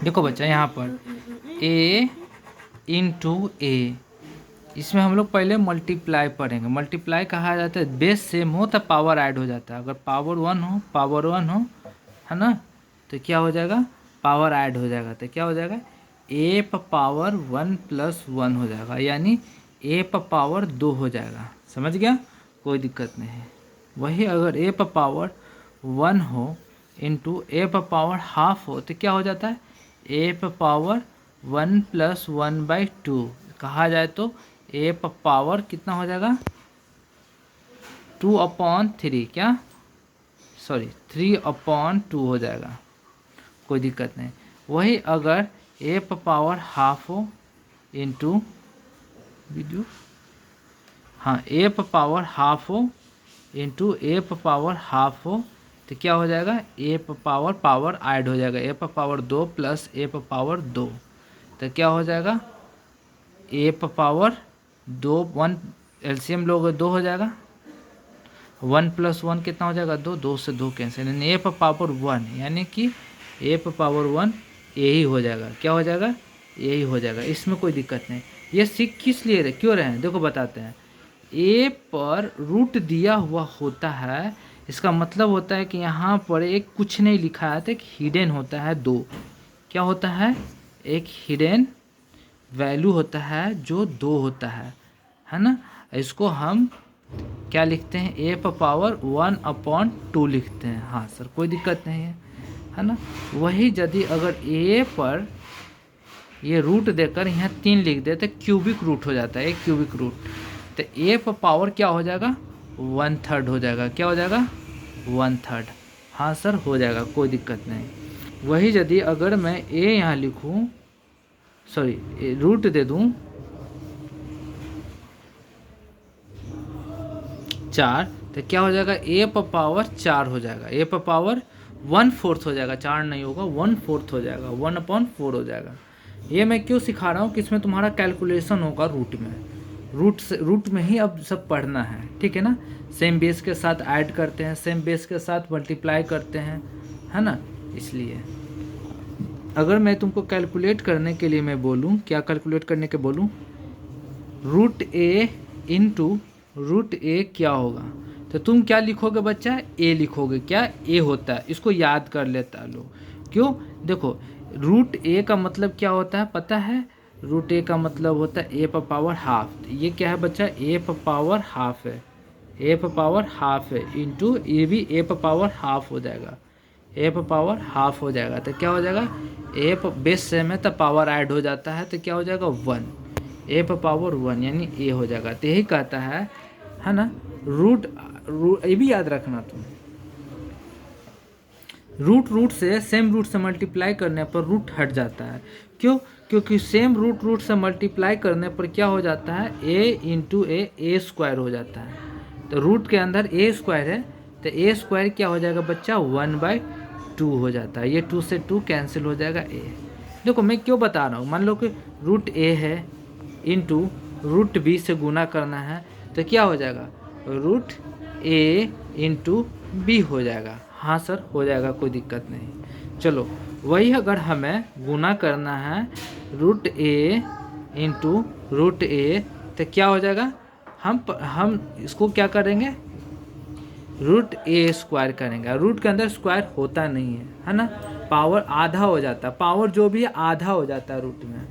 देखो बच्चा यहाँ पर a इंटू ए, इसमें हम लोग पहले मल्टीप्लाई पढ़ेंगे। मल्टीप्लाई कहा जाता है, बेस सेम हो तो पावर ऐड हो जाता है। अगर पावर वन हो है ना, तो क्या हो जाएगा, पावर ऐड हो जाएगा। तो क्या हो जाएगा, ए पावर 1+1 हो जाएगा, यानी ए पावर 2 हो जाएगा। समझ गया, कोई दिक्कत नहीं है। वही अगर ए पावर 1 हो इंटू ए पावर हाफ हो तो क्या हो जाता है, ए पावर 1+1/2 कहा जाए तो ए पावर कितना हो जाएगा, 2/3, क्या सॉरी 3/2 हो जाएगा, कोई दिक्कत नहीं। वही अगर ए पावर हाफ हो इंटू वीडियो, हाँ ए पावर हाफ हो इंटू ए पावर हाफ हो तो क्या हो जाएगा, ए पावर ऐड हो जाएगा, ए पावर 2 प्लस ए पावर 2, तो क्या हो जाएगा, ए पावर 2 1 एलसीएम लोगे 2 हो जाएगा, 1+1 कितना हो जाएगा, 2, 2 से 2 कैंसिल, यानी ए पावर 1, यानी कि ए पावर 1 यही हो जाएगा। क्या हो जाएगा, यही हो जाएगा, इसमें कोई दिक्कत नहीं। ये सीख किस लिए क्यों रहे हैं, देखो बताते हैं। ए पर रूट दिया हुआ होता है, इसका मतलब होता है कि यहाँ पर एक कुछ नहीं लिखा है तो एक हिडन होता है 2, क्या होता है, एक हिडन वैल्यू होता है जो 2 होता है ना। इसको हम क्या लिखते हैं, ए पावर 1/2 लिखते हैं। हाँ सर, कोई दिक्कत नहीं है ना। वही यदि अगर ए पर ये रूट देकर यहाँ 3 लिख दे तो क्यूबिक रूट हो जाता है, एक क्यूबिक रूट, तो ए पावर क्या हो जाएगा, 1/3 हो जाएगा। क्या हो जाएगा, 1/3। हाँ सर, हो जाएगा, कोई दिक्कत नहीं। वही यदि अगर मैं ए यहाँ लिखूँ, सॉरी रूट दे दूँ 4, तो क्या हो जाएगा, ए पावर 4 हो जाएगा, ए पावर 1/4 हो जाएगा, 4 नहीं होगा, 1/4 हो जाएगा, 1/4 हो जाएगा। ये मैं क्यों सिखा रहा हूँ कि इसमें तुम्हारा कैलकुलेशन होगा रूट में, रूट में ही अब सब पढ़ना है, ठीक है ना। सेम बेस के साथ ऐड करते हैं, सेम बेस के साथ मल्टीप्लाई करते हैं, है ना। इसलिए अगर मैं तुमको कैलकुलेट करने के लिए मैं बोलूँ, क्या कैलकुलेट करने के बोलूँ, रूट ए इंटू रूट ए क्या होगा, तो तुम क्या लिखोगे बच्चा, ए लिखोगे। क्या ए होता है, इसको याद कर लेता लो। क्यों, देखो रूट ए का मतलब क्या होता है पता है, रूट ए का मतलब होता है ए पावर हाफ। ये क्या है बच्चा, ए पावर हाफ है, ए पावर हाफ है इंटू ये भी ए पावर हाफ हो जाएगा, ए पावर हाफ हो जाएगा। तो क्या हो जाएगा, ए बेस सेम है तो पावर ऐड हो जाता है, तो क्या हो जाएगा 1, ए पावर 1 यानी ए हो जाएगा। तो यही कहता है ना। रूट ये भी याद रखना तुम, रूट से सेम रूट से मल्टीप्लाई करने पर रूट हट जाता है। क्यों, क्योंकि सेम रूट से मल्टीप्लाई करने पर क्या हो जाता है, ए इंटू ए स्क्वायर हो जाता है। तो रूट के अंदर ए स्क्वायर है, तो ए स्क्वायर क्या हो जाएगा बच्चा, 1/2 हो जाता है। ये 2 से 2 कैंसिल हो जाएगा ए। देखो मैं क्यों बता रहा हूँ, मान लो कि रूट ए है इंटू रूट बी से गुना करना है, तो क्या हो जाएगा, रूट ए इंटू बी हो जाएगा। हाँ सर, हो जाएगा, कोई दिक्कत नहीं। चलो वही अगर हमें गुना करना है रूट ए इंटू रूट ए, तो क्या हो जाएगा, हम इसको क्या करेंगे, रूट ए स्क्वायर करेंगे। रूट के अंदर स्क्वायर होता नहीं है ना, पावर आधा हो जाता है, पावर जो भी है आधा हो जाता है रूट में,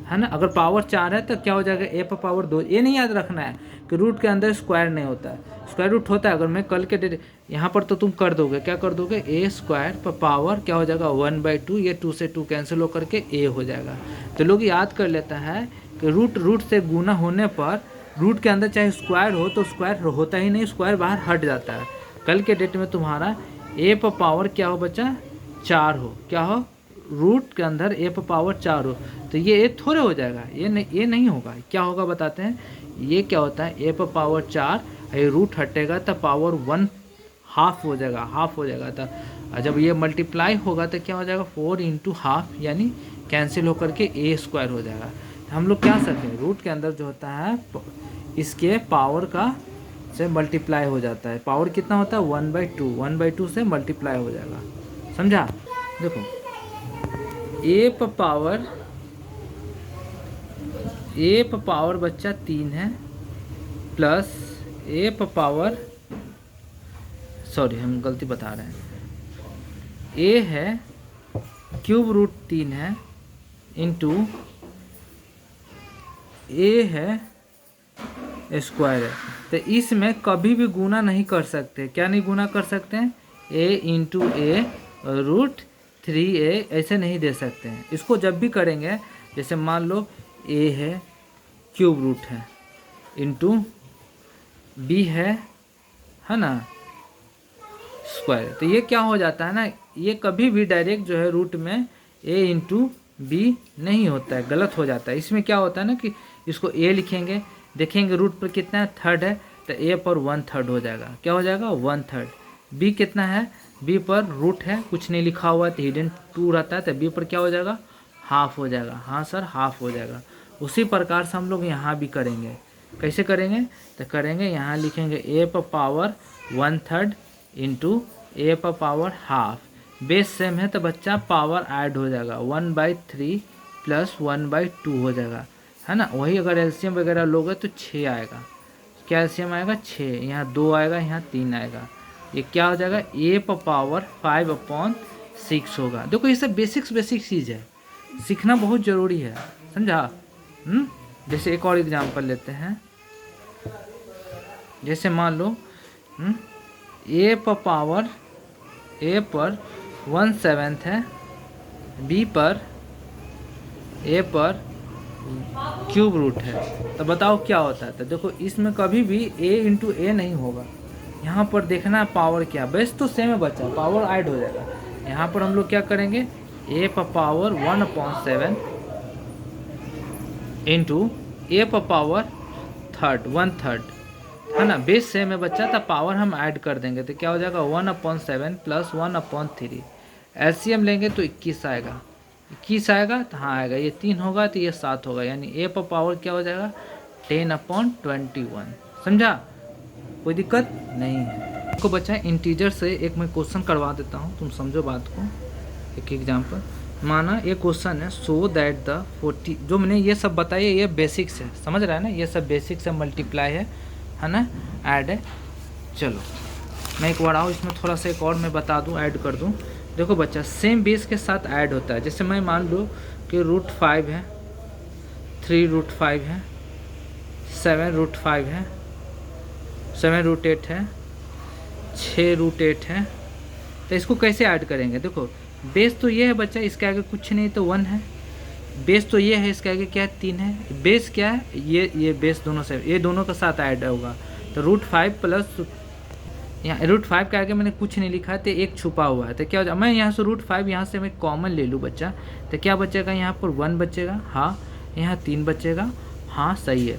है ना। अगर पावर 4 है तो क्या हो जाएगा, ए पावर 2। ये नहीं याद रखना है कि रूट के अंदर स्क्वायर नहीं होता है, स्क्वायर रूट होता है। अगर मैं कल के डेट यहाँ पर तो तुम कर दोगे, क्या कर दोगे, ए स्क्वायर पर पावर क्या हो जाएगा 1/2, ये 2 से 2 कैंसिल होकर के ए हो जाएगा। तो लोग याद कर लेता है कि रूट से गुना होने पर रूट के अंदर चाहे स्क्वायर हो तो स्क्वायर होता ही नहीं, स्क्वायर बाहर हट जाता है। कल के डेट में तुम्हारा ए पर पावर क्या हो बच्चा, 4 हो, क्या हो, रूट के अंदर ए पर पावर 4 हो, तो ये ए थोड़े हो जाएगा, ये नहीं होगा। क्या होगा बताते हैं, ये क्या होता है, ए पर पावर 4, ये रूट हटेगा तो पावर 1 हाफ हो जाएगा, हाफ हो जाएगा। तो जब ये मल्टीप्लाई होगा तो क्या हो जाएगा, 4 इंटू हाफ, यानी कैंसिल होकर के ए स्क्वायर हो जाएगा। तो हम लोग क्या सकते हैं, रूट के अंदर जो होता है इसके पावर का से मल्टीप्लाई हो जाता है। पावर कितना होता है, 1/2, 1/2 से मल्टीप्लाई हो जाएगा, समझा। देखो ए पावर बच्चा 3 है प्लस ए पावर, सॉरी हम गलती बता रहे हैं, ए है क्यूब रूट 3 है इंटू ए है स्क्वायर है। तो इसमें कभी भी गुना नहीं कर सकते। क्या नहीं गुना कर सकते हैं? ए इंटू ए रूट 3a ऐसे नहीं दे सकते हैं। इसको जब भी करेंगे, जैसे मान लो ए है क्यूब रूट है इंटू बी है ना स्क्वायर, तो ये क्या हो जाता है ना, ये कभी भी डायरेक्ट जो है रूट में a इंटू बी नहीं होता है, गलत हो जाता है। इसमें क्या होता है ना कि इसको a लिखेंगे, देखेंगे रूट पर कितना है, थर्ड है, तो a पर 1/3 हो जाएगा। क्या हो जाएगा? 1/3। b कितना है? b पर रूट है, कुछ नहीं लिखा हुआ है तो हिडन 2 रहता है, तो b पर क्या हो जाएगा? हाफ हो जाएगा। हाँ सर, हाफ हो जाएगा। उसी प्रकार से हम लोग यहाँ भी करेंगे। कैसे करेंगे? तो करेंगे, यहाँ लिखेंगे a पर पावर 1/3 इंटू ए पर पावर हाफ। बेस सेम है तो बच्चा पावर ऐड हो जाएगा, 1/3 प्लस 1/2 हो जाएगा, है ना। वही अगर एलसीएम वगैरह लोगे तो 6 आएगा। क्या एलसीएम आएगा? 6। यहाँ 2 आएगा, यहाँ 3 आएगा। ये क्या हो जाएगा? ए पर पावर 5/6 होगा। देखो ये सब बेसिक चीज़ है, सीखना बहुत ज़रूरी है, समझा। जैसे एक और एग्जांपल लेते हैं। जैसे मान लो ए पर 1/7 है, बी पर ए पर क्यूब रूट है, तो बताओ क्या होता है। तो देखो इसमें कभी भी a इंटू ए नहीं होगा। यहाँ पर देखना पावर क्या, बेस तो सेम है बच्चा, पावर ऐड हो जाएगा। यहाँ पर हम लोग क्या करेंगे, a पर पावर 1/7 इंटू ए पर पावर 1/3, है ना। बेस सेम है बच्चा, तो पावर हम ऐड कर देंगे, तो क्या हो जाएगा? 1/7 प्लस 1/3। एलसीएम लेंगे तो 21 आएगा। 21 आएगा तो हाँ आएगा, ये 3 होगा तो ये 7 होगा, यानी ए पर पावर क्या हो जाएगा? 10/21। समझा? कोई दिक्कत नहीं है। आपको बच्चा इंटीजर से एक मैं क्वेश्चन करवा देता हूँ, तुम समझो बात को। एक एग्जाम्पल माना ये क्वेश्चन है, सो दैट द 40, जो मैंने ये सब बताया ये बेसिक्स है, समझ रहा है ना, ये सब बेसिक्स है, मल्टीप्लाई है ना, ऐड है। चलो मैं एक बढ़ाऊँ इसमें थोड़ा सा, एक और मैं बता दूँ, ऐड कर दूँ। देखो बच्चा, सेम बेस के साथ ऐड होता है। जैसे मैं मान लो कि √5 है, 3√5 है, 7√5 है, 7√8 है, 6√8 है। तो इसको कैसे ऐड करेंगे? देखो बेस तो ये है बच्चा, इसके आगे कुछ नहीं तो 1 है। बेस तो ये है, इसके आगे क्या है? 3 है। बेस क्या है? ये बेस दोनों से, ये दोनों का साथ ऐड होगा, तो √5 प्लस, यहाँ √5 के आगे मैंने कुछ नहीं लिखा है तो एक छुपा हुआ है, तो क्या हो जाए, मैं यहाँ से √5 यहाँ से मैं कॉमन ले लूँ बच्चा, तो क्या बचेगा? यहाँ पर 1 बचेगा, हाँ। यहाँ 3 बचेगा, हाँ सही है।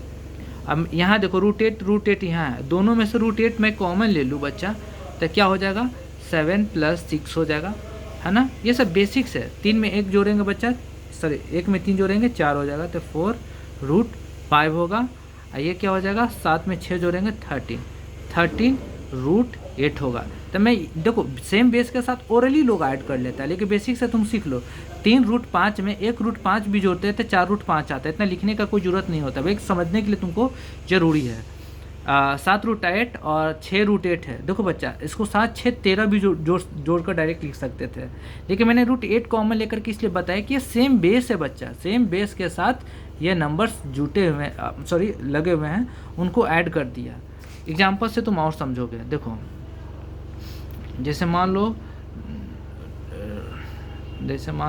अब यहाँ देखो √8 यहाँ है, दोनों में से √8 मैं कॉमन ले लूँ बच्चा, तो क्या हो जाएगा? 7 + 6 हो जाएगा, है ना। ये सब बेसिक्स है। 3 में 1 जोड़ेंगे बच्चा, सॉरी 1 में 3 जोड़ेंगे 4 हो जाएगा, तो 4√5 होगा। और ये क्या हो जाएगा? 7 में 6 जोड़ेंगे 13√8 होगा। तो मैं देखो सेम बेस के साथ ओरली लोग ऐड कर लेता है, लेकिन बेसिक से तुम सीख लो। 3√5 में 1√5 भी जोड़ते हैं तो 4√5 आता है। इतना लिखने का कोई ज़रूरत नहीं होता भाई, समझने के लिए तुमको ज़रूरी है। 7√8 और 6√8 है। देखो बच्चा, इसको 7 6 13 भी जोड़ कर डायरेक्ट लिख सकते थे, लेकिन मैंने √8 कॉमन लेकर के इसलिए बताया कि ये सेम बेस है बच्चा, सेम बेस के साथ ये नंबर्स जुटे हुए, सॉरी लगे हुए हैं, उनको ऐड कर दिया। एग्जाम्पल से तुम और समझोगे। देखो जैसे मान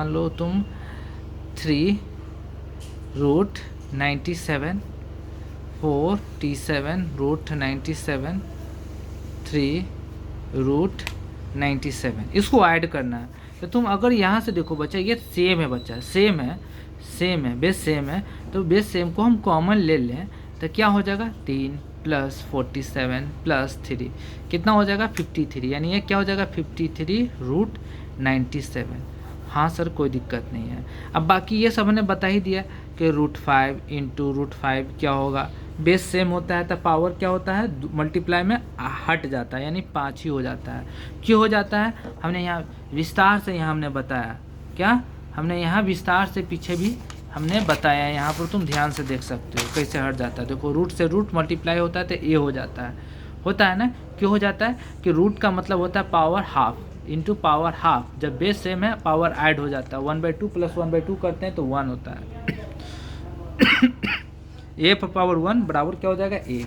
लो तुम 3√97 4t7√97 3√97 इसको ऐड करना है। तो तुम अगर यहाँ से देखो बच्चा, ये सेम है बच्चा, सेम है, बेस सेम है, तो बेस सेम को हम कॉमन ले लें तो क्या हो जाएगा? 3 + 47 + 3 कितना हो जाएगा? 53, यानी ये क्या हो जाएगा? 53√97। हाँ सर कोई दिक्कत नहीं है। अब बाकी ये सब हमने बता ही दिया कि √5 इंटू √5 क्या होगा? बेस सेम होता है तो पावर क्या होता है? मल्टीप्लाई में हट जाता है, यानी 5 ही हो जाता है। क्यों हो जाता है? हमने यहाँ विस्तार से यहाँ हमने बताया क्या, हमने यहाँ विस्तार से पीछे भी हमने बताया है, यहाँ पर तुम ध्यान से देख सकते हो कैसे हट जाता है। देखो रूट से रूट मल्टीप्लाई होता है तो ए हो जाता है ना। क्यों हो जाता है कि रूट का मतलब होता है power half into power half. जब बेस सेम है पावर ऐड हो जाता है, 1/2 प्लस 1/2 करते हैं तो 1 होता है। ए पर पावर 1 बराबर क्या हो जाएगा ए।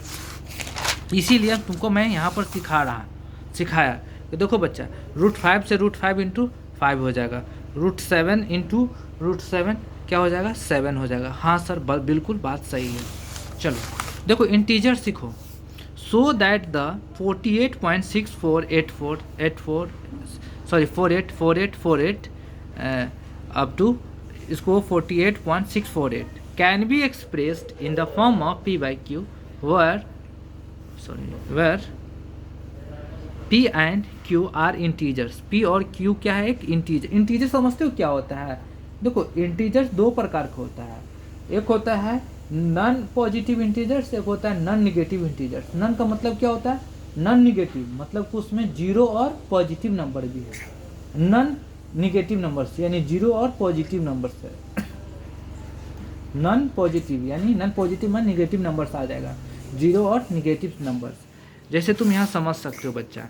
इसीलिए तुमको मैं यहाँ पर सिखाया कि देखो बच्चा √5 से √5 इंटू 5 हो जाएगा, √7 इंटू √7 क्या हो जाएगा 7 हो जाएगा। हाँ सर बिल्कुल बात सही है। चलो देखो इंटीजर सीखो। So that the 48.6484 up to इसको 48.648 can be expressed in the form of P by Q where P and Q are integers. P और Q क्या है, एक इंटीजर। इंटीजर समझते हो क्या होता है? देखो इंटीजर्स दो प्रकार का होता है, एक होता है नॉन पॉजिटिव इंटीजर्स, एक होता है नॉन निगेटिव इंटीजर्स। नॉन का मतलब क्या होता है, नॉन निगेटिव मतलब कि उसमें जीरो और पॉजिटिव नंबर भी है। नॉन निगेटिव नंबर्स यानी जीरो और पॉजिटिव नंबर्स है। नॉन पॉजिटिव यानी नॉन पॉजिटिव में निगेटिव नंबर्स आ जाएगा, जीरो और निगेटिव नंबर्स। जैसे तुम यहाँ समझ सकते हो बच्चा,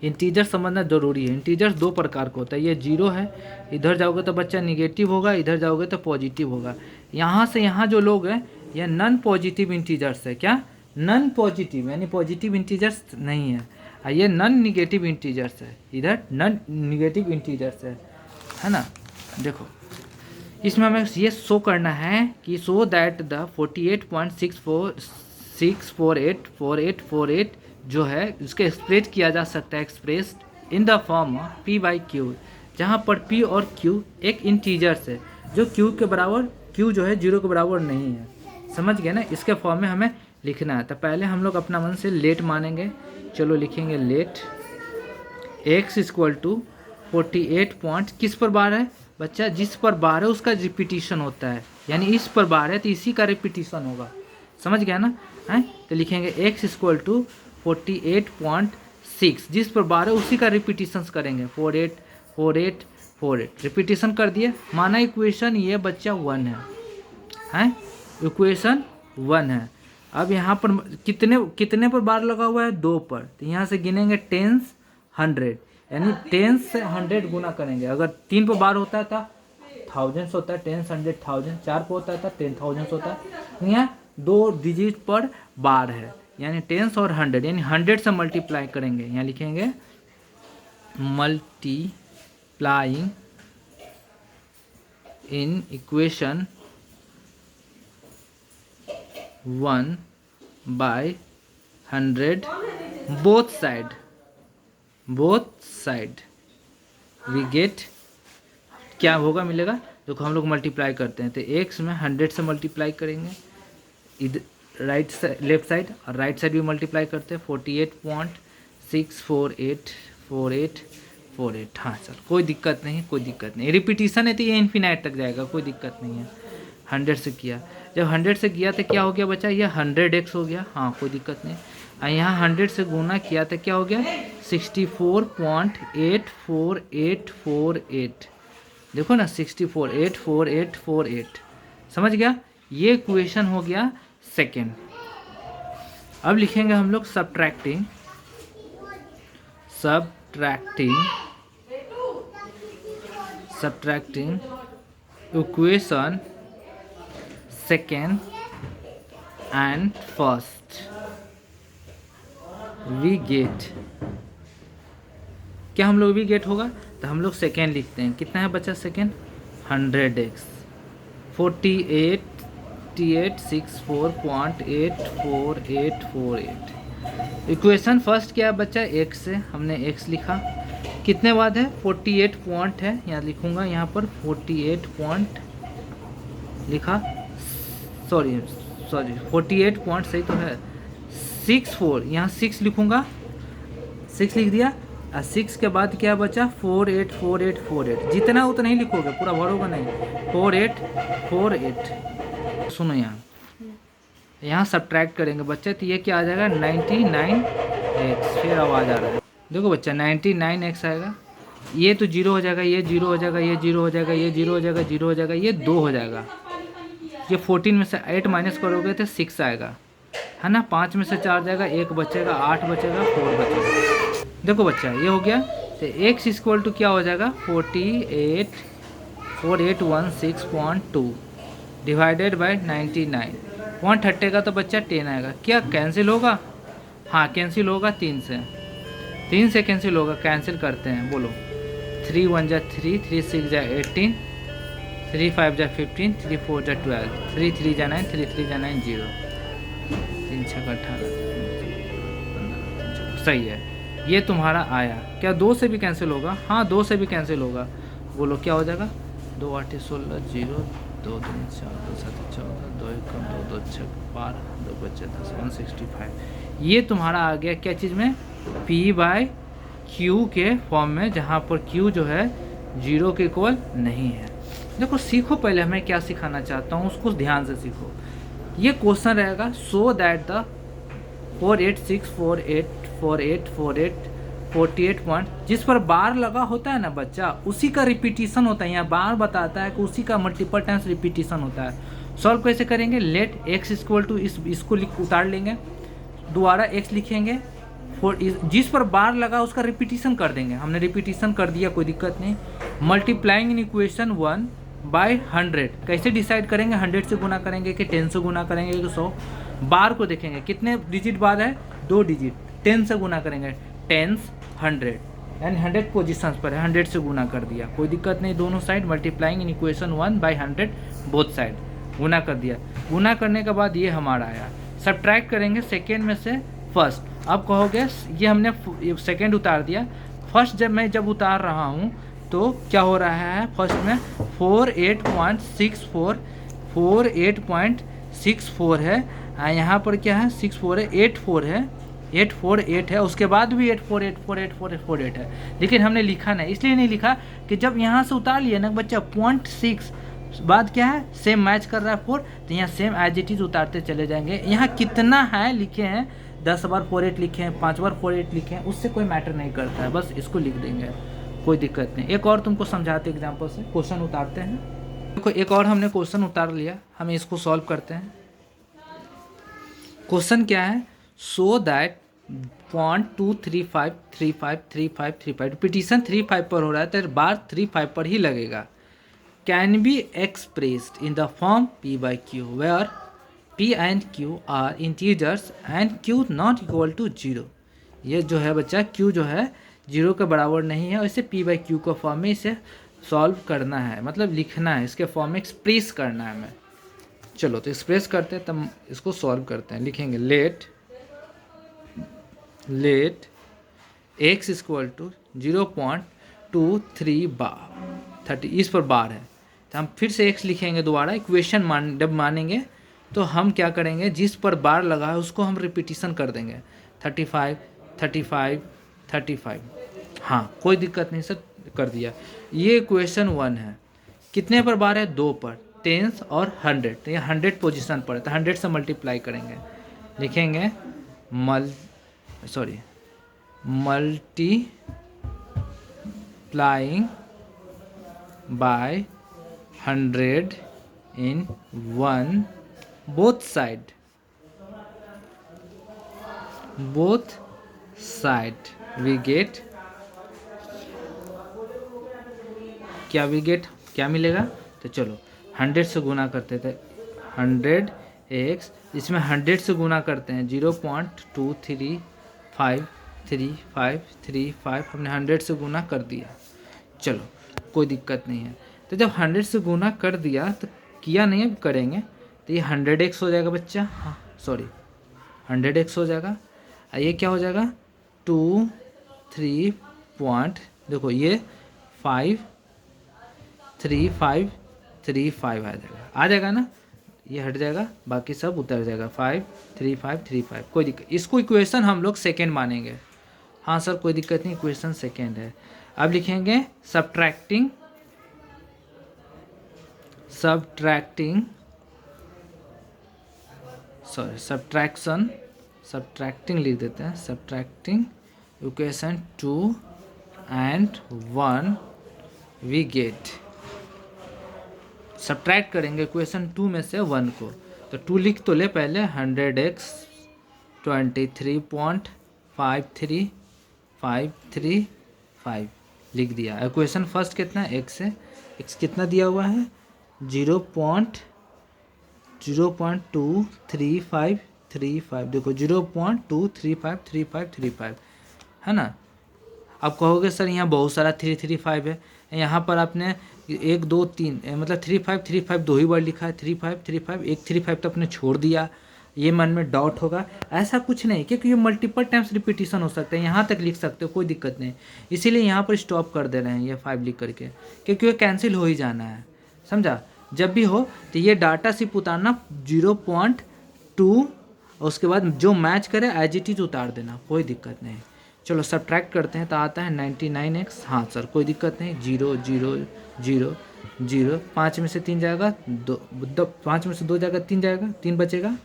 इंटीजर समझना जरूरी है। इंटीजर्स दो प्रकार का होता है, ये जीरो है, इधर जाओगे तो बच्चा निगेटिव होगा, इधर जाओगे तो पॉजिटिव होगा। यहाँ से यहाँ जो लोग हैं ये नॉन पॉजिटिव इंटीजर्स है। क्या? नॉन पॉजिटिव यानी पॉजिटिव इंटीजर्स नहीं है, ये नॉन निगेटिव इंटीजर्स है। इधर नॉन निगेटिव इंटीजर्स है ना। देखो इसमें हमें ये शो करना है कि सो दैट द 48.6484848 जो है उसके एक्सप्रेस किया जा सकता है, expressed in the form of P by Q, जहाँ पर P और Q एक इंटीजर्स है जो Q के बराबर, Q जो है जीरो के बराबर नहीं है। समझ गए ना? इसके फॉर्म में हमें लिखना है। तो पहले हम लोग अपना मन से लेट मानेंगे। चलो लिखेंगे let x equal to 48 point किस पर बार है बच्चा, जिस पर बार है उसका रिपीटिशन होता है, यानी इस पर बार है तो इसी का रिपीटिशन होगा। समझ गया ना? है तो लिखेंगे x इक्वल टू 48.6, जिस पर बार है उसी का रिपीटिशन करेंगे, 484848 रिपीटिशन कर दिए। माना इक्वेशन ये बच्चा 1 है इक्वेशन 1 है। अब यहाँ पर कितने पर बार लगा हुआ है, 2 पर, तो यहाँ से गिनेंगे 10 100 यानी 10 से 100 गुना करेंगे। अगर 3 पर बार होता था थाउजेंड्स होता है, 10 100 1000, 4 पर होता था 10,000 होता है। यहाँ 2 डिजिट पर बार है यानी 10 और 100 यानी 100 से मल्टीप्लाई करेंगे। यहाँ लिखेंगे multiplying in equation 1 by 100 both side we get क्या होगा मिलेगा। देखो हम लोग मल्टीप्लाई करते हैं तो x में 100 से मल्टीप्लाई करेंगे, इधर लेफ्ट साइड और राइट साइड भी मल्टीप्लाई करते हैं, 48.6484848। हाँ सर कोई दिक्कत नहीं, रिपीटिशन है तो ये इन्फिनाइट तक जाएगा, कोई दिक्कत नहीं है। 100 से किया, जब 100 से किया तो क्या हो गया बच्चा, ये 100x हो गया। हाँ कोई दिक्कत नहीं। यहाँ 100 से गुना किया तो क्या हो गया 64.84848। देखो ना 64.84848। समझ गया? ये इक्वेशन हो गया सेकेंड। अब लिखेंगे हम लोग subtracting equation second and first we get. क्या हम लोग वी गेट होगा तो हम लोग सेकेंड लिखते हैं। कितना है बच्चा सेकेंड, 100x 48.64.84848। इक्वेशन फर्स्ट क्या है बच्चा, x से हमने x लिखा। कितने बाद है 48 पॉइंट है, यहाँ लिखूंगा, यहाँ पर 48 पॉइंट लिखा, सॉरी 48 पॉइंट सही तो है, 64 यहाँ 6 लिखूंगा, 6 लिख दिया। और 6 के बाद क्या बचा 484848, जितना उतना ही लिखोगे, पूरा भरोगा नहीं, 4848। सुनो यहाँ सब्ट्रैक्ट करेंगे बच्चे तो ये क्या आ जाएगा 99x। फिर आवाज़ आ रहा है, देखो बच्चा 99x आएगा। ये तो जीरो हो जाएगा, ये जीरो हो जाएगा, ये जीरो हो जाएगा, ये जीरो हो जाएगा, जीरो हो जाएगा, ये 2 हो जाएगा। ये 14 में से 8 माइनस करोगे तो 6 आएगा, है ना। 5 में से 4 जाएगा, 1 बचेगा, 8 बचेगा, 4 बचेगा। देखो बच्चा ये हो गया। तो x इक्वल टू क्या हो जाएगा 48,4816.2 डिवाइडेड बाई 99। 1 हटेगा तो बच्चा 10 आएगा। क्या कैंसिल होगा? हाँ कैंसिल होगा, 3 से कैंसिल होगा। कैंसिल करते हैं, बोलो। 3 1 जा 3, 3 6 जा 18, 3 5 जा 15, 3 4 जा 12, 3 3 जा 9, 3 3 जा 9 0, 3 6 18, सही है। ये तुम्हारा आया। क्या 2 से भी कैंसिल होगा? हाँ 2 से भी कैंसिल होगा। बोलो क्या हो जाएगा? 2 8 16 0, 2 3 4 2 7 14, 2 1 2 2 6 12, 2 बचे 10, 165। ये तुम्हारा आ गया क्या चीज़ में? P/Q के फॉर्म में, जहाँ पर Q जो है 0 के इक्वल नहीं है। देखो सीखो, पहले मैं क्या सिखाना चाहता हूँ उसको ध्यान से सीखो। ये क्वेश्चन रहेगा सो दैट द 486484848 पॉइंट जिस पर बार लगा होता है ना बच्चा, उसी का रिपीटिशन होता है। यहाँ बार बताता है कि उसी का मल्टीपल टाइम्स रिपीटिशन होता है। सॉल्व कैसे करेंगे? लेट x इक्वल टू इसको उतार लेंगे, दोबारा x लिखेंगे, जिस पर बार लगा उसका रिपीटिशन कर देंगे। हमने रिपीटिशन कर दिया, कोई दिक्कत नहीं। मल्टीप्लाइंग इन इक्वेशन 1 बाय 100 कैसे डिसाइड करेंगे? 100 से गुना करेंगे कि 10 से गुना करेंगे कि 100? बार को देखेंगे कितने डिजिट बार है, 2 डिजिट। 10 से गुना करेंगे, 10 100 यानी 100 पोजिशन पर है, 100 से गुना कर दिया, कोई दिक्कत नहीं। दोनों side multiplying in equation 1 by 100 both side गुना कर दिया। गुना करने के बाद ये हमारा आया। सब्ट्रैक्ट करेंगे सेकेंड में से फर्स्ट। अब कहोगे ये हमने सेकेंड उतार दिया, फर्स्ट जब उतार रहा हूँ तो क्या हो रहा है? फर्स्ट में 48.64 है, यहाँ पर क्या है 64 है, 84 है, 848 है, उसके बाद भी 84 है, लेकिन हमने लिखा नहीं। इसलिए नहीं लिखा कि जब यहाँ से उतार लिया ना बच्चा 0.6 बाद क्या है सेम मैच कर रहा है 4, तो यहाँ सेम एज इट इज उतारते चले जाएंगे। यहाँ कितना है लिखे हैं, 10 बार 48 लिखे हैं, 5 बार 48 लिखे हैं, उससे कोई मैटर नहीं करता है, बस इसको लिख देंगे, कोई दिक्कत नहीं। एक और तुमको समझाते एग्जाम्पल से, क्वेश्चन उतारते हैं। देखो एक और हमने क्वेश्चन उतार लिया, हमें इसको सॉल्व करते हैं। क्वेश्चन क्या है? सो दैट 1 2 3 5 3 5 3 5 3 5 रिपीटिशन 3 5 पर हो रहा है तो बार 3 5 पर ही लगेगा। Can be expressed in the form P/Q where P and Q are integers and Q not equal to 0। ये जो है बच्चा Q जो है 0 के बराबर नहीं है, और इसे P/Q के फॉर्म में इसे सॉल्व करना है, मतलब लिखना है, इसके फॉर्म में एक्सप्रेस करना है हमें। चलो तो एक्सप्रेस करते हैं, तब इसको सॉल्व करते हैं। लिखेंगे लेट x इक्वल टू 0.23 बार 30, इस पर बार है तो हम फिर से x लिखेंगे दोबारा। इक्वेशन जब मानेंगे तो हम क्या करेंगे, जिस पर बार लगा है उसको हम रिपीटिशन कर देंगे, 35 35 35। हाँ कोई दिक्कत नहीं सर, कर दिया। ये इक्वेशन 1 है, कितने पर बार है? 2 पर, 10 और 100, तो ये 100 पोजीशन पर है, तो 100 से मल्टीप्लाई करेंगे। लिखेंगे multiplying by 100 in 1 both side we get क्या मिलेगा? तो चलो 100 से गुना करते थे, 100x, इसमें 100 से गुना करते हैं 0.23535335 हमने 100 से गुना कर दिया। चलो कोई दिक्कत नहीं है। तो जब 100 से गुना कर दिया तो किया नहीं, अब करेंगे, तो ये 100x हो जाएगा बच्चा, हाँ सॉरी 100x हो जाएगा। ये क्या हो जाएगा 2 3 पॉइंट, देखो ये 53535 आ जाएगा ना, ये हट जाएगा, बाकी सब उतर जाएगा, 53535, कोई दिक्कत। इसको इक्वेशन हम लोग सेकेंड मानेंगे, हाँ सर कोई दिक्कत नहीं, इक्वेशन सेकेंड है। अब लिखेंगे सब्ट्रैक्टिंग सब्ट्रैक्टिंग लिख देते हैं, subtracting equation 2 and 1 we get. Subtract करेंगे इक्वेशन 2 में से 1 को, तो 2 लिख तो ले पहले, 100x 23.53535 लिख दिया। इक्वेशन फर्स्ट कितना है, x है, x कितना दिया हुआ है 0.23535, देखो 0.2353535 है ना। आप कहोगे सर यहाँ बहुत सारा 335 है, यहाँ पर आपने 1 2 3 मतलब 3535 दो ही बार लिखा है, 3535 एक 35 तो आपने छोड़ दिया, ये मन में डाउट होगा। ऐसा कुछ नहीं, क्योंकि ये मल्टीपल टाइम्स रिपीटिशन हो सकता है, यहाँ तक लिख सकते हो कोई दिक्कत नहीं, इसीलिए यहाँ पर स्टॉप कर दे रहे हैं ये 5 लिख करके, क्योंकि ये कैंसिल हो ही जाना है, समझा। जब भी हो तो ये डाटा सिर्फ उतारना 0.2, उसके बाद जो मैच करे एज इट इज उतार देना, कोई दिक्कत नहीं। चलो सब्ट्रैक्ट करते हैं तो आता है 99x, हाँ सर कोई दिक्कत नहीं, 0 0 0 0, 5 में से 3 जाएगा 2, 5 में से 2 जाएगा 3 जाएगा, 3 बचेगा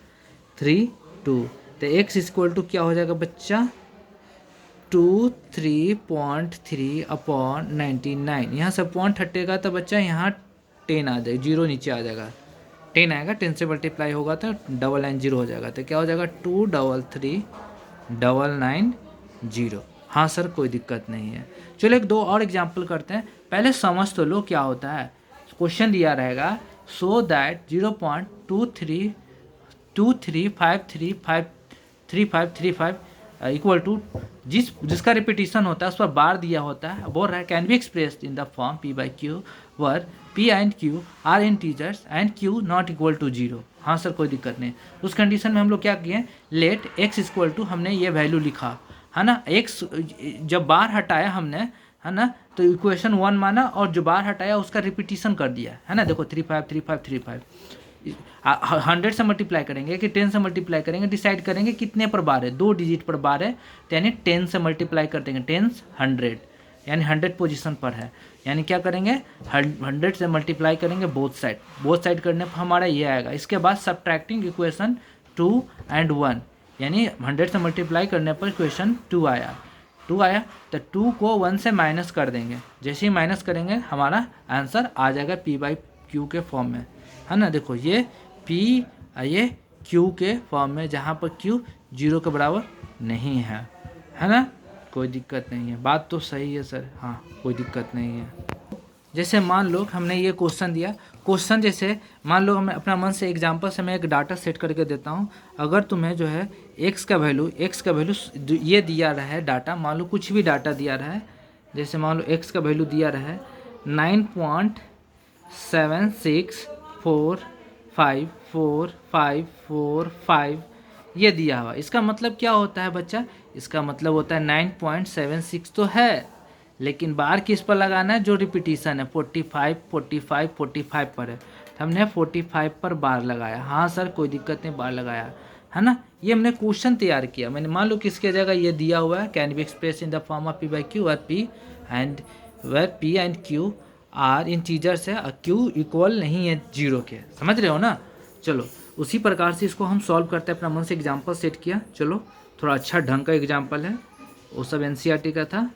3 2, तो x इक्वल टू क्या हो जाएगा बच्चा 23.3/99। यहाँ से पॉइंट हटेगा तो बच्चा यहाँ 10 आ जाएगा, 0 नीचे आ जाएगा, 10 आएगा, 10 से मल्टीप्लाई होगा तो डबल 9 0 हो जाएगा, तो क्या हो जाएगा 233,990। हाँ सर कोई दिक्कत नहीं है। चलो एक दो और एग्जाम्पल करते हैं, पहले समझ तो लो क्या होता है। क्वेश्चन दिया रहेगा सो दैट 0.23533535 इक्वल टू जिसका रिपीटिशन होता है उस पर बार दिया होता है, बोल रहा है can be expressed in the form P by Q where P and Q are integers and Q not equal to 0। हाँ सर कोई दिक्कत नहीं। उस कंडीशन में हम लोग क्या किए, लेट एक्स इक्वल टू हमने ये वैल्यू लिखा है ना, एक्स जब बार हटाया हमने है ना, तो इक्वेशन 1 माना और जो बार हटाया उसका रिपीटिशन कर दिया है ना। देखो 353535 100 से मल्टीप्लाई करेंगे कि 10 से मल्टीप्लाई करेंगे, डिसाइड करेंगे कितने पर बार है, 2 डिजिट पर बार है, तो यानी 10 से मल्टीप्लाई कर देंगे, 10 100 यानी 100 पोजीशन पर है, यानी क्या करेंगे 100 से मल्टीप्लाई करेंगे बोथ साइड करने पर हमारा ये आएगा। इसके बाद सब्ट्रैक्टिंग इक्वेशन 2 एंड 1, यानी 100 से मल्टीप्लाई करने पर इक्वेशन 2 आया तो 2 को 1 से माइनस कर देंगे, जैसे ही माइनस करेंगे हमारा आंसर आ जाएगा पी बाई क्यू के फॉर्म में, है ना। देखो ये पी ये क्यू के फॉर्म में, जहाँ पर क्यू 0 के बराबर नहीं है ना, कोई दिक्कत नहीं है। बात तो सही है सर, हाँ कोई दिक्कत नहीं है। जैसे मान लो हमने ये क्वेश्चन दिया, क्वेश्चन जैसे मान लो हमें अपना मन से एग्जांपल से मैं एक डाटा सेट करके देता हूँ। अगर तुम्हें जो है x का वैल्यू ये दिया रहा है डाटा, मान लो कुछ भी डाटा दिया रहा है, जैसे मान लो x का वैल्यू दिया रहा है 9.764545545 ये दिया हुआ। इसका मतलब क्या होता है बच्चा, इसका मतलब होता है 9.76 तो है, लेकिन बार किस पर लगाना है, जो रिपीटिशन है 45 पर है, तो हमने 45 पर बार लगाया। हाँ सर कोई दिक्कत नहीं, बार लगाया है ना। ये हमने क्वेश्चन तैयार किया, मैंने मान लो किसके जगह ये दिया हुआ है, can be express in the form of p by q और p and Q are integers है और क्यू इक्वल नहीं है 0 के, समझ रहे हो ना। चलो उसी प्रकार से इसको हम सॉल्व करते हैं, अपना मन से एग्जाम्पल सेट किया। चलो थोड़ा अच्छा ढंग का एग्जाम्पल है, वो सब NCERT का था।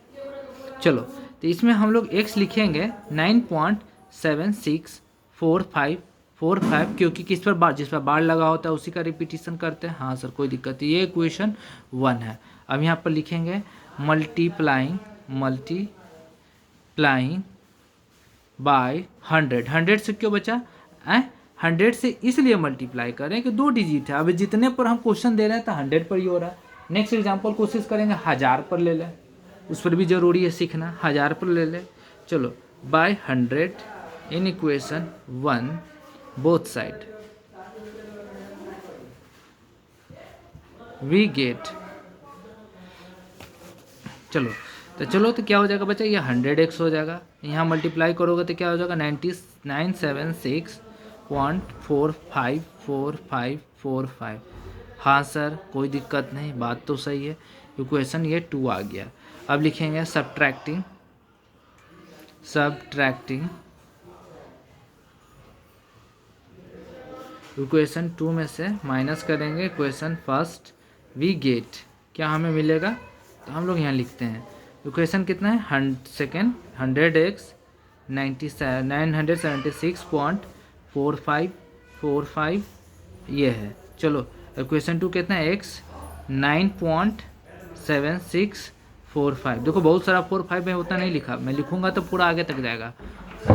चलो तो इसमें हम लोग x लिखेंगे 9.764545, क्योंकि किस पर बार, जिस पर बार लगा होता है उसी का रिपीटिशन करते हैं। हाँ सर कोई दिक्कत नहीं, ये इक्वेशन 1 है। अब यहाँ पर लिखेंगे मल्टीप्लाइंग बाय 100 से क्यों बचा 100 से इसलिए मल्टीप्लाई करें कि 2 डिजिट है। अब जितने पर हम क्वेश्चन दे रहे हैं तो 100 पर ही हो रहा है। नेक्स्ट एग्जाम्पल कोशिश करेंगे 1000 पर ले लें, उस पर भी जरूरी है सीखना, 1000 पर ले ले। चलो by 100 in equation 1 both side we get. चलो तो क्या हो जाएगा बच्चा, ये 100x हो जाएगा, यहाँ मल्टीप्लाई करोगे तो क्या हो जाएगा 976.454545। हाँ सर कोई दिक्कत नहीं, बात तो सही है। इक्वेशन ये 2 आ गया। अब लिखेंगे सब्ट्रैक्टिंग इक्वेशन 2 में से माइनस करेंगे इक्वेशन फर्स्ट वी गेट। क्या हमें मिलेगा, तो हम लोग यहाँ लिखते हैं इक्वेशन कितना है 100x 976.45 ये है। चलो इक्वेशन 2 कितना है x 9.7645। देखो बहुत सारा 45 में उतना नहीं लिखा, मैं लिखूंगा तो पूरा आगे तक जाएगा।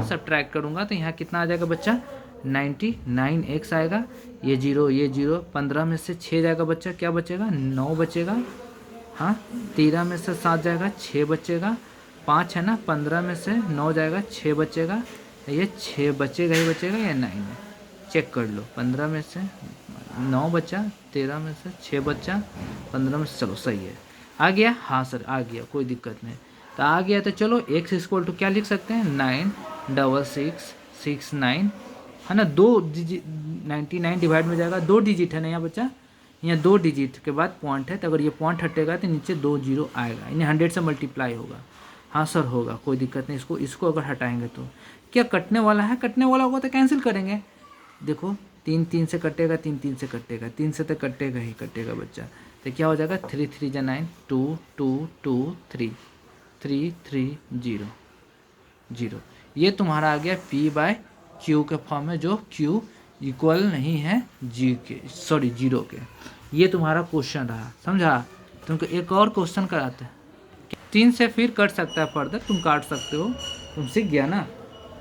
सब ट्रैक करूंगा तो यहाँ कितना आ जाएगा बच्चा 99x आएगा। ये जीरो 15 में से 6 जाएगा बच्चा, क्या बचेगा 9 बचेगा। हाँ 13 में से 7 जाएगा 6 बचेगा। 5 है ना, 15 में से 9 जाएगा 6 बचेगा। ये 6 बचेगा ही बचेगा या 9 है, चेक कर लो। 15 में से 9 बचा, 13 में से 6 बचा, 15 में से, चलो सही है। आ गया, हाँ सर आ गया, कोई दिक्कत नहीं। तो आ गया तो चलो x इक्वल टू क्या लिख सकते हैं 96669 है ना। 2 डिजिट 99 डिवाइड में जाएगा, 2 डिजिट है ना यहाँ बच्चा, यहाँ 2 डिजिट के बाद पॉइंट है, तो अगर ये पॉइंट हटेगा तो नीचे 2 जीरो आएगा, यानी 100 से मल्टीप्लाई होगा। हाँ सर होगा, कोई दिक्कत नहीं। इसको अगर हटाएंगे तो क्या कटने वाला है, कटने वाला होगा तो कैंसिल करेंगे। देखो 3 से कटेगा, 3 से कटेगा, 3 से तो कटेगा ही कटेगा बच्चा। तो क्या हो जाएगा 3 3 जा 9, 2 2 2 3 3 3 0 0। ये तुम्हारा आ गया P/Q के फॉर्म में, जो Q इक्वल नहीं है जीरो के। ये तुम्हारा क्वेश्चन रहा, समझा। तुमको एक और क्वेश्चन कराते हैं। 3 से फिर कट सकता है फर्दर, तुम काट सकते हो, तुम सीख गया ना।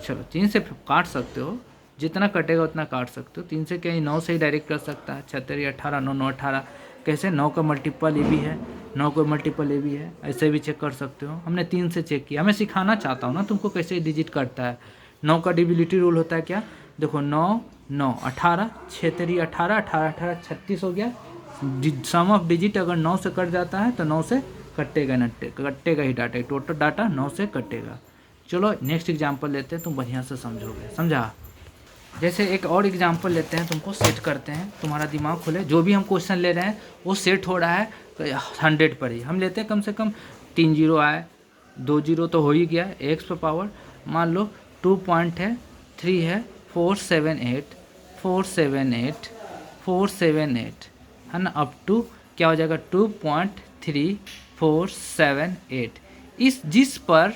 चलो 3 से काट सकते हो, जितना कटेगा उतना काट सकते हो। 3 से कहीं 9 से ही डायरेक्ट कर सकता है, 36 18 9 9 18। कैसे 9 का मल्टीपल ए भी है, 9 का मल्टीपल ए भी है, ऐसे भी चेक कर सकते हो। हमने 3 से चेक किया, मैं सिखाना चाहता हूँ ना तुमको कैसे डिजिट कटता है। 9 का डिविजिबिलिटी रूल होता है क्या, देखो 9 9 18 6 3 18 18 18 36 हो गया। सम ऑफ डिजिट अगर 9 से कट जाता है तो 9 से कटेगा ना, कटेगा ही डाटा, टोटल डाटा 9 से कटेगा। चलो नेक्स्ट एग्जांपल लेते हैं, तुम बढ़िया से समझोगे, समझा। जैसे एक और एग्जांपल लेते हैं, तुमको सेट करते हैं, तुम्हारा दिमाग खुले। जो भी हम क्वेश्चन ले रहे हैं वो सेट हो रहा है 100 पर ही। हम लेते हैं कम से कम 3 जीरो आए, 2 जीरो तो हो ही गया। एक्स पर पावर मान लो 2 पॉइंट है, 3 है, 478 478 478 है ना, अप टू क्या हो जाएगा 2.3478। इस जिस पर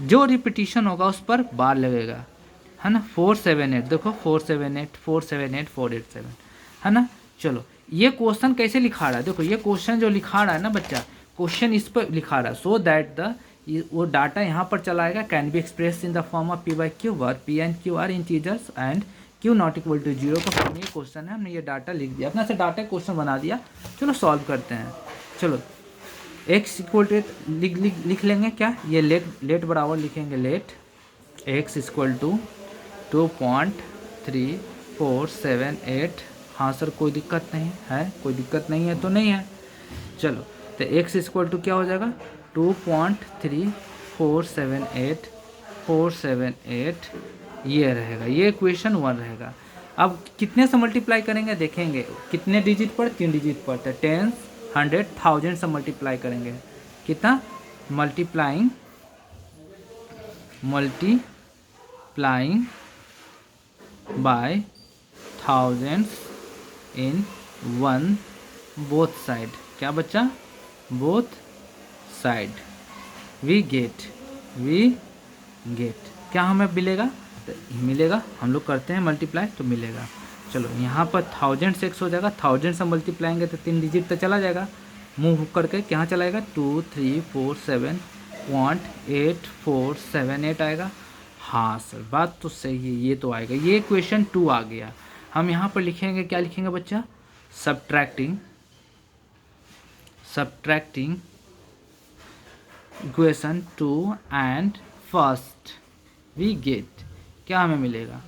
जो रिपीटिशन होगा उस पर बार लगेगा, है ना। 478 देखो 478 478 487 है ना। चलो ये क्वेश्चन कैसे लिखा रहा है, देखो ये क्वेश्चन जो लिखा रहा है ना बच्चा, क्वेश्चन इस पर लिखा रहा है सो दैट द वो डाटा यहाँ पर चलाएगा can be express in the form of P/Q where P and Q are integers and Q not equal to 0 का फॉर्म। ये क्वेश्चन है, हमने ये डाटा लिख दिया, अपना से डाटा क्वेश्चन बना दिया। चलो सॉल्व करते हैं। चलो x इक्वल टू लिख लेंगे क्या, ये लेट बराबर लिखेंगे, लेट x इक्वल टू 2.3478। हाँ सर कोई दिक्कत नहीं है, कोई दिक्कत नहीं है तो नहीं है। चलो तो x इक्वल टू क्या हो जाएगा 2.3478 478 ये रहेगा, ये इक्वेशन 1 रहेगा। अब कितने से मल्टीप्लाई करेंगे देखेंगे, कितने डिजिट पर, 3 डिजिट पर, तो 10 100 1000 से मल्टीप्लाई करेंगे। कितना multiplying by thousands in one both side. क्या बच्चा, बोथ साइड वी गेट क्या हमें मिलेगा, तो मिलेगा, हम लोग करते हैं मल्टीप्लाई तो मिलेगा। चलो यहाँ पर 1000 से x हो जाएगा, 1000 से मल्टीप्लाएंगे तो 3 डिजिट तो चला जाएगा, मूव करके क्या चलाएगा 2347.8478 आएगा। हाँ सर बात तो सही है, ये तो आएगा, ये क्वेश्चन 2 आ गया। हम यहाँ पर लिखेंगे, क्या लिखेंगे बच्चा, subtracting equation 2 and first we get क्या हमें मिलेगा।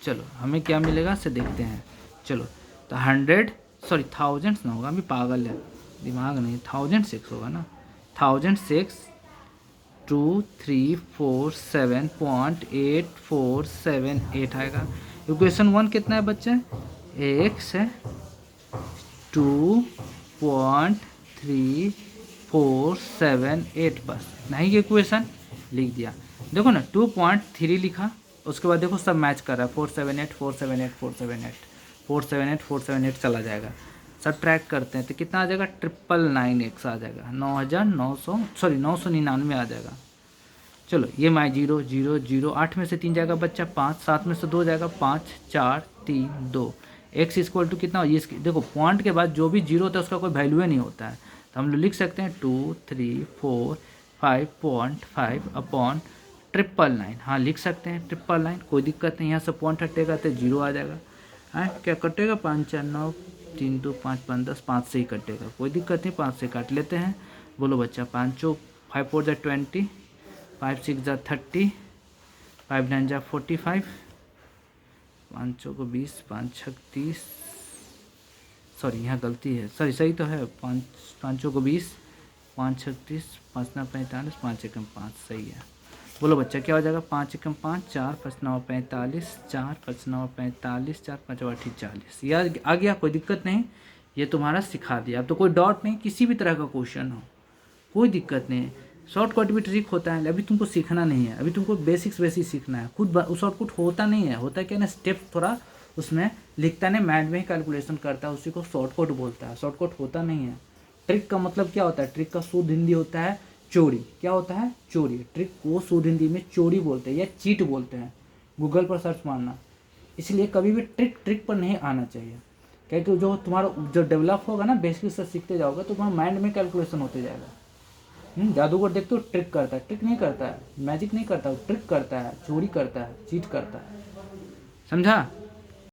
चलो हमें क्या मिलेगा से देखते हैं। चलो तो 1000 ना होगा, अभी पागल है दिमाग नहीं, 1006 होगा ना, 1006 2347.8478 आएगा। इक्वेशन 1 कितना है बच्चे, x है 2.3478 बस नहीं, ये इक्वेशन लिख दिया। देखो ना 2.3 लिखा, उसके बाद देखो सब मैच कर रहा है, 478 478 478 478 478 चला जाएगा। सब्ट्रैक्ट करते हैं तो कितना आ जाएगा 999x आ जाएगा, 9,999 आ जाएगा। चलो ये माई 0 0 0, 8 में से 3 जाएगा बच्चा 5, 7 में से 2 जाएगा 5 4 3 2, x इक्वल टू कितना, ये देखो पॉइंट के बाद जो भी जीरो होता है उसका कोई वैल्यू नहीं होता है, तो हम लोग लिख सकते हैं 2 3 4 5.5 अपॉन 999। हाँ लिख सकते हैं 999, कोई दिक्कत नहीं। यहाँ से पॉइंट हटेगा तो जीरो आ जाएगा। हाँ क्या कटेगा, 5 4 9 3 2 5 5 10, 5 से ही कटेगा, कोई दिक्कत नहीं, 5 से काट लेते हैं। बोलो बच्चा, 5 चौक 5 4 जा 20, 5 6 जा 30, 5 9 जा 45, 5 चौक 20, 5 6 30, सॉरी यहाँ गलती है, सॉरी सही तो है, 5 चौक 20, 5 6 30, 5 9 45, 5 1 5, सही है। बोलो बच्चा क्या हो जाएगा, 5 1 5, 4 5 9 45, 4 5 9 45, 4 5 8 40। यह आ गया, कोई दिक्कत नहीं, ये तुम्हारा सिखा दिया। अब तो कोई डाउट नहीं, किसी भी तरह का क्वेश्चन हो कोई दिक्कत नहीं, शॉर्टकट भी ट्रिक होता है, अभी तुमको सीखना नहीं है, अभी तुमको बेसिक्स सीखना है। खुद शॉर्टकट होता नहीं है, होता है क्या ना, स्टेप थोड़ा उसमें लिखता नहीं, माइंड में ही कैलकुलेशन करता है, उसी को शॉर्टकट बोलता है, शॉर्टकट होता नहीं है। ट्रिक का मतलब क्या होता है, ट्रिक का शुद्ध हिंदी होता है चोरी। क्या होता है, चोरी। ट्रिक को शुद्ध हिंदी में चोरी बोलते हैं या चीट बोलते हैं, गूगल पर सर्च मारना। इसलिए कभी भी ट्रिक पर नहीं आना चाहिए, क्योंकि जो तुम्हारा जो डेवलप होगा ना, बेसिक से सीखते जाओगे तो तुम्हारा माइंड में कैलकुलेशन होते जाएगा। जादूगर देखते हो ट्रिक करता है, ट्रिक नहीं करता है, मैजिक नहीं करता, ट्रिक करता है, चोरी करता है, चीट करता है, समझा।